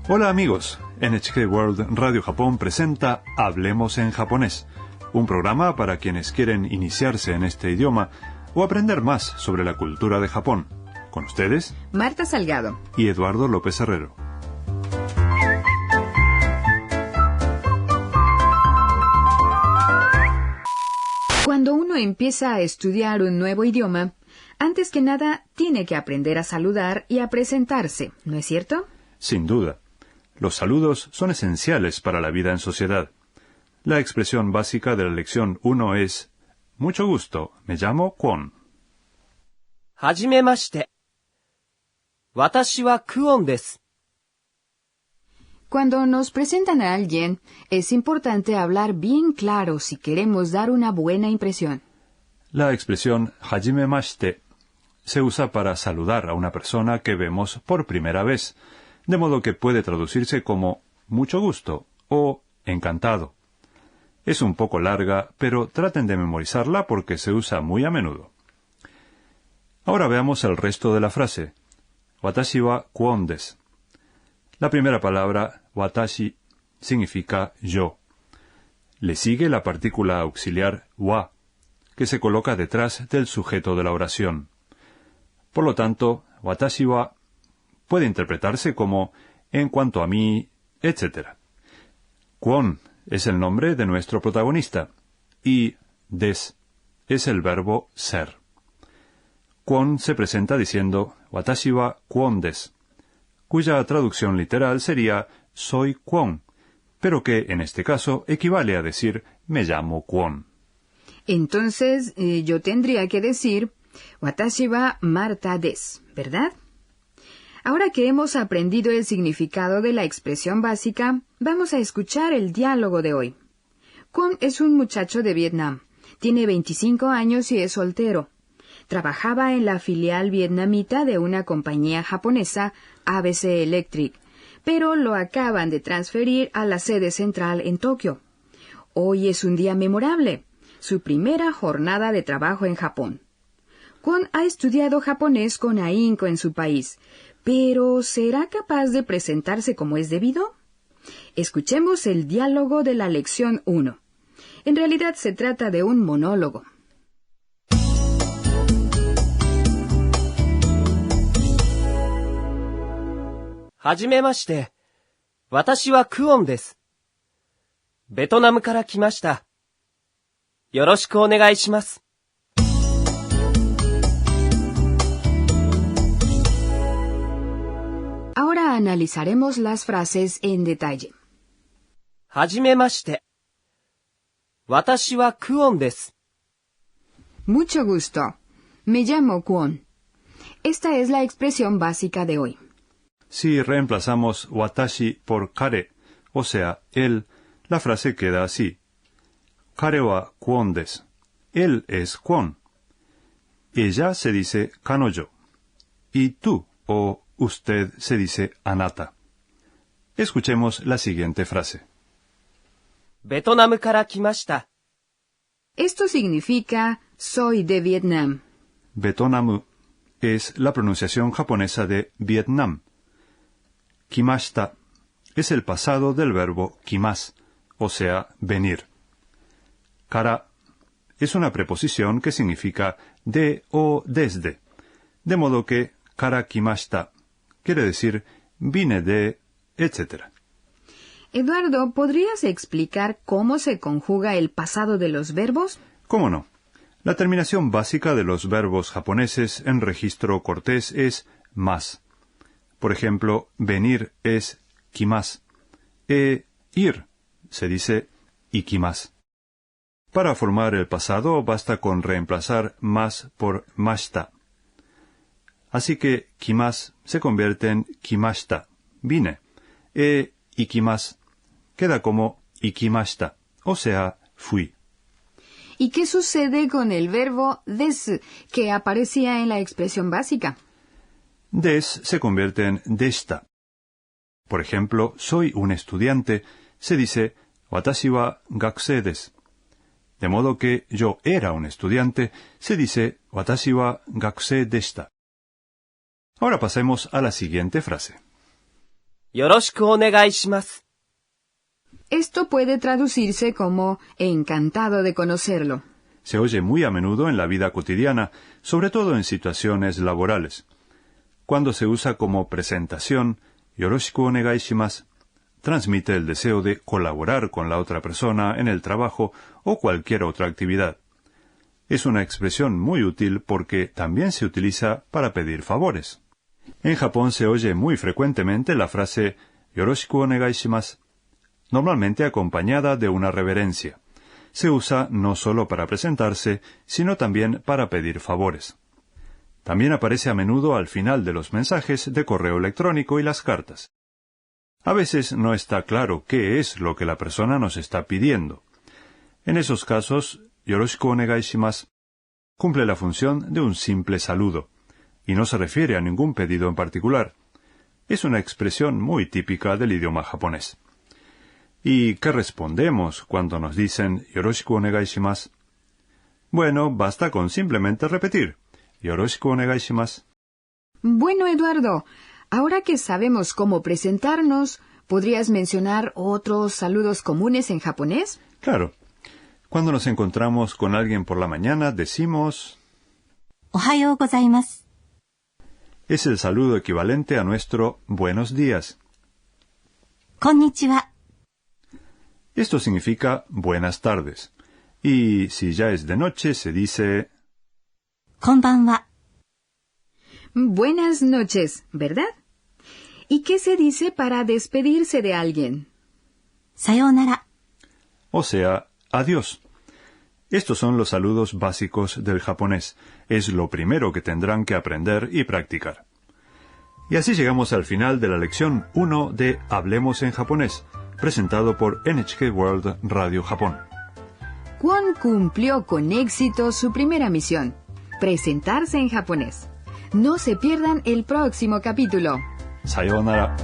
Hola amigos, NHK World Radio Japón presenta Hablemos en japonés, un programa para quienes quieren iniciarse en este idioma o aprender más sobre la cultura de Japón. Con ustedes, Marta Salgado y Eduardo López Herrero. Cuando uno empieza a estudiar un nuevo idioma, antes que nada tiene que aprender a saludar y a presentarse, ¿no es cierto? Sin duda. Los saludos son esenciales para la vida en sociedad. La expresión básica de la lección 1 es: mucho gusto, me llamo Kwon. Hajimemashite. Watashi wa Kwon desu. Cuando nos presentan a alguien, es importante hablar bien claro si queremos dar una buena impresión. La expresión hajimemashite se usa para saludar a una persona que vemos por primera vez, de modo que puede traducirse como mucho gusto o encantado. Es un poco larga, pero traten de memorizarla porque se usa muy a menudo. Ahora veamos el resto de la frase. Watashi wa Kwon desu. La primera palabra, watashi, significa yo. Le sigue la partícula auxiliar wa, que se coloca detrás del sujeto de la oración. Por lo tanto, watashi wa puede interpretarse como en cuanto a mí, etc. Kwon es el nombre de nuestro protagonista y des es el verbo ser. Kwon se presenta diciendo watashi wa Kwon desu, cuya traducción literal sería soy Kwon, pero que en este caso equivale a decir me llamo Kwon. Entonces, yo tendría que decir watashi wa Marta desu, ¿verdad? Ahora que hemos aprendido el significado de la expresión básica, vamos a escuchar el diálogo de hoy. Kwon es un muchacho de Vietnam. Tiene 25 años y es soltero. Trabajaba en la filial vietnamita de una compañía japonesa, ABC Electric, pero lo acaban de transferir a la sede central en Tokio. Hoy es un día memorable, su primera jornada de trabajo en Japón. Kwon ha estudiado japonés con ahínco en su país, pero ¿será capaz de presentarse como es debido? Escuchemos el diálogo de la lección 1. En realidad se trata de un monólogo. Hajimemashite. Watashi wa Kwon desu. ベトナムから来ました。よろしくお願いします。Ahora analizaremos las frases en detalle. はじめまして。私はクオンです。 Mucho gusto. Me llamo Kwon. Esta es la expresión básica de hoy. Si reemplazamos watashi por kare, o sea, él, la frase queda así. Kare wa Kwon desu. Él es Kwon. Ella se dice kanojo. Y tú o usted se dice anata. Escuchemos la siguiente frase. ベトナムから来ました。 Esto significa soy de Vietnam. Betonamu es la pronunciación japonesa de Vietnam. Kimashita es el pasado del verbo kimas, o sea, venir. Kara es una preposición que significa de o desde, de modo que kara kimashita quiere decir vine de, etc. Eduardo, ¿podrías explicar cómo se conjuga el pasado de los verbos? ¿Cómo no? La terminación básica de los verbos japoneses en registro cortés es mas. Por ejemplo, venir es kimas. Ir se dice ikimas. Para formar el pasado basta con reemplazar mas por mashita. Así que kimas se convierte en kimashita, vine. Ikimas queda como ikimashita, o sea, fui. ¿Y qué sucede con el verbo desu, que aparecía en la expresión básica? Des se convierte en deshita. Por ejemplo, soy un estudiante, se dice watashi wa gakusei desu. De modo que yo era un estudiante, se dice watashi wa gakusei deshita. Ahora pasemos a la siguiente frase. よろしくお願いします。 Esto puede traducirse como encantado de conocerlo. Se oye muy a menudo en la vida cotidiana, sobre todo en situaciones laborales. Cuando se usa como presentación, yoroshiku onegai shimasu, transmite el deseo de colaborar con la otra persona en el trabajo o cualquier otra actividad. Es una expresión muy útil porque también se utiliza para pedir favores. En Japón se oye muy frecuentemente la frase yoroshiku onegai shimasu, normalmente acompañada de una reverencia. Se usa no solo para presentarse, sino también para pedir favores. También aparece a menudo al final de los mensajes de correo electrónico y las cartas. A veces no está claro qué es lo que la persona nos está pidiendo. En esos casos, yoroshiku onegai shimasu cumple la función de un simple saludo, y no se refiere a ningún pedido en particular. Es una expresión muy típica del idioma japonés. ¿Y qué respondemos cuando nos dicen yoroshiku onegai shimasu? Bueno, basta con simplemente repetir yoroshiku onegai shimasu. Bueno, Eduardo, ahora que sabemos cómo presentarnos, ¿podrías mencionar otros saludos comunes en japonés? Claro. Cuando nos encontramos con alguien por la mañana, decimos おはようございます。 Es el saludo equivalente a nuestro buenos días. こんにちは。 Esto significa buenas tardes. Y si ya es de noche, se dice こんばんは。 Buenas noches, ¿verdad? ¿Y qué se dice para despedirse de alguien? さようなら。 o sea, adiós. Estos son los saludos básicos del japonés. Es lo primero que tendrán que aprender y practicar. Y así llegamos al final de la lección 1 de Hablemos en japonés, presentado por NHK World Radio Japón. Kwon cumplió con éxito su primera misión, presentarse en japonés. No se pierdan el próximo capítulo. Sayonara.